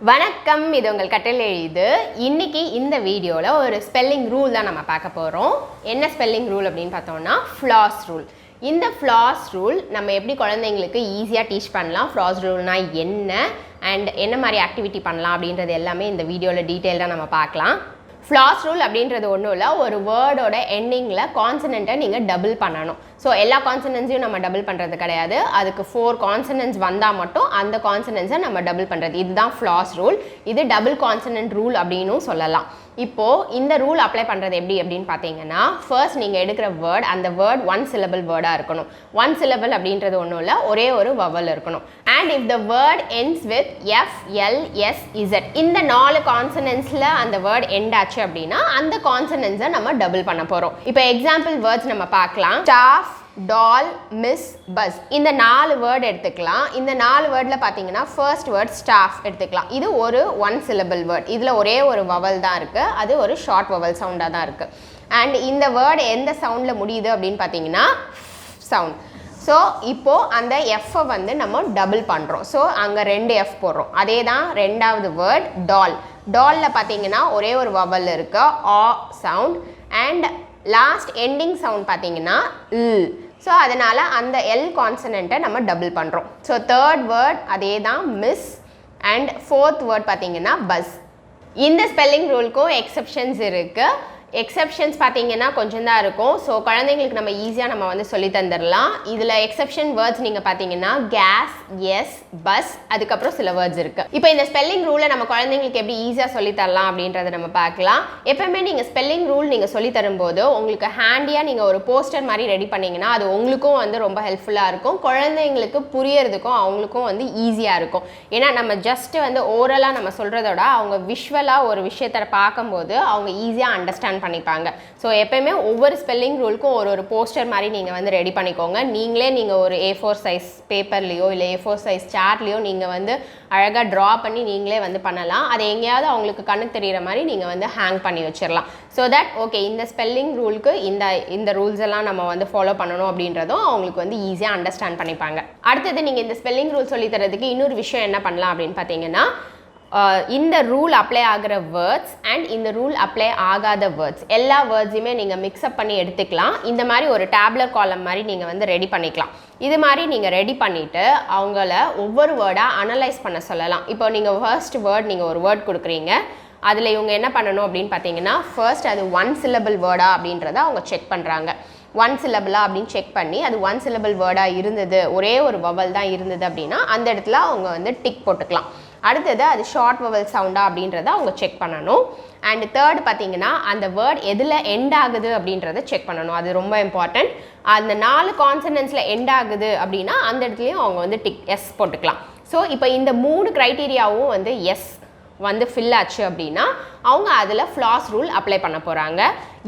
வணக்கம், இது உங்கள் கட்டல் எழுது. இன்னைக்கு இந்த வீடியோவில் ஒரு ஸ்பெல்லிங் ரூல் தான் நம்ம பார்க்க போகிறோம். என்ன ஸ்பெல்லிங் ரூல் அப்படின்னு பார்த்தோம்னா ஃப்ளாஸ் ரூல். இந்த ஃப்ளாஸ் ரூல் நம்ம எப்படி குழந்தைங்களுக்கு ஈஸியாக டீச் பண்ணலாம், ஃப்ளாஸ் ரூல்னால் என்ன அண்ட் என்ன மாதிரி ஆக்டிவிட்டி பண்ணலாம் அப்படின்றது எல்லாமே இந்த வீடியோவில் டீட்டெயிலாக நம்ம பார்க்கலாம். ஃப்ளாஸ் ரூல் அப்படின்றது ஒன்றும் இல்லை, ஒரு வேர்டோட எண்டிங்கில் கான்சனண்ட்டை நீங்கள் டபுள் பண்ணணும். ஸோ எல்லா கான்சனன்ஸையும் நம்ம டபுள் பண்ணுறது கிடையாது, அதுக்கு 4 கான்சனன்ட்ஸ் வந்தால் மட்டும் அந்த கான்சனன்ட்ஸை நம்ம டபுள் பண்ணுறது. இதுதான் ஃப்ளாஸ் ரூல். இது டபுள் கான்சனன்ட் ரூல் அப்படின்னும் சொல்லலாம். இப்போது இந்த ரூல் அப்ளை பண்ணுறது எப்படி அப்படின்னு பார்த்தீங்கன்னா, ஃபர்ஸ்ட் நீங்கள் எடுக்கிற வேர்ட், அந்த வேர்ட் ஒன் சிலபிள் வேர்டாக இருக்கணும். ஒன் சிலபிள் அப்படின்றது ஒன்றும் இல்லை, ஒரே ஒரு வவல் இருக்கணும். And if the word ends with F, L, S, Z, இந்த 4 கான்சனன்ட்ஸில் அந்த வேர்ட் எண்ட் ஆச்சு அப்படின்னா அந்த கான்சனன்ட்ஸை நம்ம டபுள் பண்ண போகிறோம். இப்போ எக்ஸாம்பிள் வேர்ட்ஸ் நம்ம பார்க்கலாம். ஸ்டாஃப், டால், மிஸ், பஸ், இந்த 4 வேர்டு எடுத்துக்கலாம். இந்த 4 வேர்டில் பார்த்தீங்கன்னா ஃபர்ஸ்ட் வேர்ட் ஸ்டாஃப் எடுத்துக்கலாம். இது ஒரு ஒன் சிலபிள் வேர்ட், இதில் ஒரே ஒரு வவல் தான் இருக்குது, அது ஒரு ஷார்ட் வவல் சவுண்டாக தான் இருக்குது. அண்ட் இந்த வேர்டு எந்த சவுண்டில் முடியுது அப்படின்னு பார்த்தீங்கன்னா சவுண்ட். ஸோ இப்போது அந்த எஃப்பை வந்து நம்ம டபுள் பண்ணுறோம். ஸோ அங்கே 2 எஃப் போடுறோம். அதே தான் ரெண்டாவது வேர்ட் டால். டாலில் பார்த்தீங்கன்னா ஒரே ஒரு வவல் இருக்குது, ஆ sound. And last ending sound பார்த்தீங்கன்னா இல். ஸோ அதனால் அந்த எல் கான்சனண்ட்டை நம்ம டபுள் பண்ணுறோம். ஸோ தேர்ட் வேர்ட் அதே தான் மிஸ். அண்ட் ஃபோர்த் வேர்ட் பார்த்தீங்கன்னா பஸ். இந்த ஸ்பெல்லிங் ரூலுக்கும் எக்ஸப்ஷன்ஸ் இருக்குது. எக்ஸப்ஷன்ஸ் பார்த்தீங்கன்னா கொஞ்சம் தான் இருக்கும். ஸோ குழந்தைங்களுக்கு நம்ம ஈஸியாக நம்ம வந்து சொல்லி தந்துடலாம். இதில் எக்ஸப்ஷன் வேர்ட்ஸ் நீங்கள் பார்த்தீங்கன்னா கேஸ், எஸ், பஸ், அதுக்கப்புறம் சில வேர்ட்ஸ் இருக்குது. இப்போ இந்த ஸ்பெல்லிங் ரூலை நம்ம குழந்தைங்களுக்கு எப்படி ஈஸியாக சொல்லித்தரலாம் அப்படின்றத நம்ம பார்க்கலாம். எப்பவுமே நீங்கள் ஸ்பெல்லிங் ரூல் நீங்கள் சொல்லி தரும்போது உங்களுக்கு ஹேண்டியாக நீங்கள் ஒரு போஸ்டர் மாதிரி ரெடி பண்ணிங்கன்னா அது உங்களுக்கும் வந்து ரொம்ப ஹெல்ப்ஃபுல்லாக இருக்கும், குழந்தைங்களுக்கு புரியறதுக்கும் அவங்களுக்கும் வந்து ஈஸியாக இருக்கும். ஏன்னா நம்ம ஜஸ்ட்டு வந்து ஓரலாக நம்ம சொல்கிறதோட அவங்க விஷுவலாக ஒரு விஷயத்தை பார்க்கும்போது அவங்க ஈஸியாக அண்டர்ஸ்டாண்ட் பண்ணிப்பாங்க. ஸோ எப்பயுமே ஒவ்வொரு ஸ்பெல்லிங் ரூலுக்கும் ஒரு போஸ்டர் மாதிரி நீங்கள் வந்து ரெடி பண்ணிக்கோங்க. நீங்கள் ஒரு A4 சைஸ் பேப்பர்லேயோ இல்லை A4 சைஸ் சார்ட்லேயோ நீங்கள் வந்து அழகாக ட்ரா பண்ணி நீங்களே வந்து பண்ணலாம். அது எங்கேயாவது அவங்களுக்கு கண்ணுக்கு தெரிகிற மாதிரி நீங்கள் வந்து ஹேங் பண்ணி வச்சிடலாம். ஸோ தட் ஓகே, இந்த ஸ்பெல்லிங் ரூலுக்கு இந்த ரூல்ஸ் எல்லாம் நம்ம வந்து ஃபாலோ பண்ணணும் அப்படின்றதும் அவங்களுக்கு வந்து ஈஸியாக அண்டர்ஸ்டாண்ட் பண்ணிப்பாங்க. அடுத்தது நீங்கள் இந்த ஸ்பெல்லிங் ரூல் சொல்லி தரதுக்கு இன்னொரு விஷயம் என்ன பண்ணலாம் அப்படின்னு பார்த்தீங்கன்னா, இந்த ரூல் அப்ளை ஆகிற வேர்ட்ஸ் அண்ட் இந்த ரூல் அப்ளை ஆகாத வேர்ட்ஸ் எல்லா வேர்ட்ஸையுமே நீங்கள் மிக்ஸ்அப் பண்ணி எடுத்துக்கலாம். இந்த மாதிரி ஒரு டேப்லர் காலம் மாதிரி நீங்கள் வந்து ரெடி பண்ணிக்கலாம். இது மாதிரி நீங்கள் ரெடி பண்ணிவிட்டு அவங்கள ஒவ்வொரு வேர்டாக அனலைஸ் பண்ண சொல்லலாம். இப்போ நீங்கள் ஃபர்ஸ்ட் வேர்ட் நீங்கள் ஒரு வேர்ட் கொடுக்குறீங்க, அதில் இவங்க என்ன பண்ணணும் அப்படின்னு பார்த்தீங்கன்னா, ஃபர்ஸ்ட் அது ஒன் சிலபிள் வேர்டா அப்படின்றத அவங்க செக் பண்ணுறாங்க. ஒன் சிலபிளா அப்படின்னு செக் பண்ணி அது ஒன் சிலபிள் வேர்டாக இருந்தது, ஒரே ஒரு வவல் தான் இருந்தது அப்படின்னா அந்த இடத்துல அவங்க வந்து டிக் போட்டுக்கலாம். அடுத்தது அது ஷார்ட் வவல் சவுண்டா அப்படின்றத அவங்க செக் பண்ணணும். அண்ட் தேர்ட் பார்த்தீங்கன்னா அந்த வேர்ட் எதில் எண்ட் ஆகுது அப்படின்றத செக் பண்ணணும். அது ரொம்ப இம்பார்ட்டன்ட். அந்த 4 கான்சனன்ட்ஸில் எண்ட் ஆகுது அப்படின்னா அந்த இடத்துலையும் அவங்க வந்து டிக் எஸ் போட்டுக்கலாம். ஸோ இப்போ இந்த 3 க்ரைட்டீரியாவும் வந்து எஸ் வந்து ஃபில் ஆச்சு அப்படின்னா அவங்க அதில் ஃப்ளாஸ் ரூல் அப்ளை பண்ண போகிறாங்க.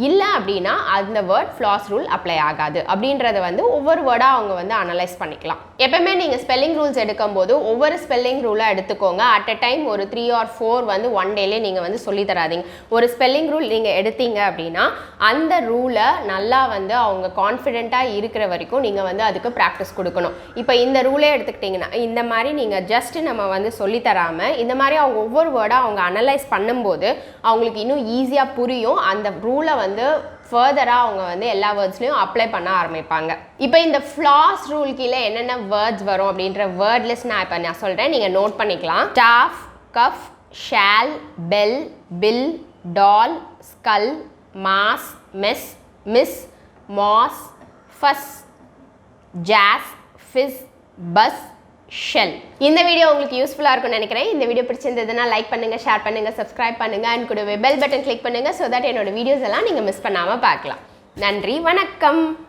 இல்லை அப்படின்னா அந்த வேர்ட் ஃப்ளாஸ் ரூல் அப்ளை ஆகாது அப்படின்றத வந்து ஒவ்வொரு வேர்டாக அவங்க வந்து அனலைஸ் பண்ணிக்கலாம். எப்பவுமே நீங்கள் ஸ்பெல்லிங் ரூல்ஸ் எடுக்கும்போது ஒவ்வொரு ஸ்பெல்லிங் ரூலாக எடுத்துக்கோங்க. அட் அ டைம் ஒரு 3 or 4 வந்து ஒன் டேலே நீங்கள் வந்து சொல்லி தராதீங்க. ஒரு ஸ்பெல்லிங் ரூல் நீங்கள் எடுத்தீங்க அப்படின்னா அந்த ரூலை நல்லா வந்து அவங்க கான்ஃபிடென்ட்டாக இருக்கிற வரைக்கும் நீங்கள் வந்து அதுக்கு ப்ராக்டிஸ் கொடுக்கணும். இப்போ இந்த ரூலே எடுத்துக்கிட்டிங்கன்னா இந்த மாதிரி நீங்கள் ஜஸ்ட் நம்ம வந்து சொல்லி தராமல் இந்த மாதிரி அவங்க ஒவ்வொரு வேர்டாக அவங்க அனலைஸ் பண்ணும்போது அவங்களுக்கு இன்னும் ஈஸியாக புரியும். அந்த ரூலை வந்து ஃபர்தராக அவங்க வந்து எல்லா வேர்ட்ஸ்லையும் அப்ளை பண்ண ஆரம்பிப்பாங்க. இப்போ இந்த ஃப்ளாஸ் ரூல் கீழே என்னென்ன வேர்ட்ஸ் வரும் அப்படின்ற வேர்ட் லிஸ்ட் நான் சொல்கிறேன், நீங்கள் நோட் பண்ணிக்கலாம். Staff, cuff, shawl, bell, bill, doll, skull, mass, mess, miss, mass, fuss, jazz, fizz, bus, shell. இந்த வீடியோ உங்களுக்கு யூஸ்ஃபுல்லாக இருக்கும்னு நினைக்கிறேன். இந்த வீடியோ பிடிச்சிருந்ததுன்னா லைக் பண்ணுங்கள், ஷேர் பண்ணுங்கள், சப்ஸ்கிரைப் பண்ணுங்கள் அண்ட் கூடவே பெல் பட்டன் கிளிக் பண்ணுங்கள். ஸோ தட் என்னோட வீடியோஸ் எல்லாம் நீங்கள் மிஸ் பண்ணாமல் பார்க்கலாம். நன்றி, வணக்கம்.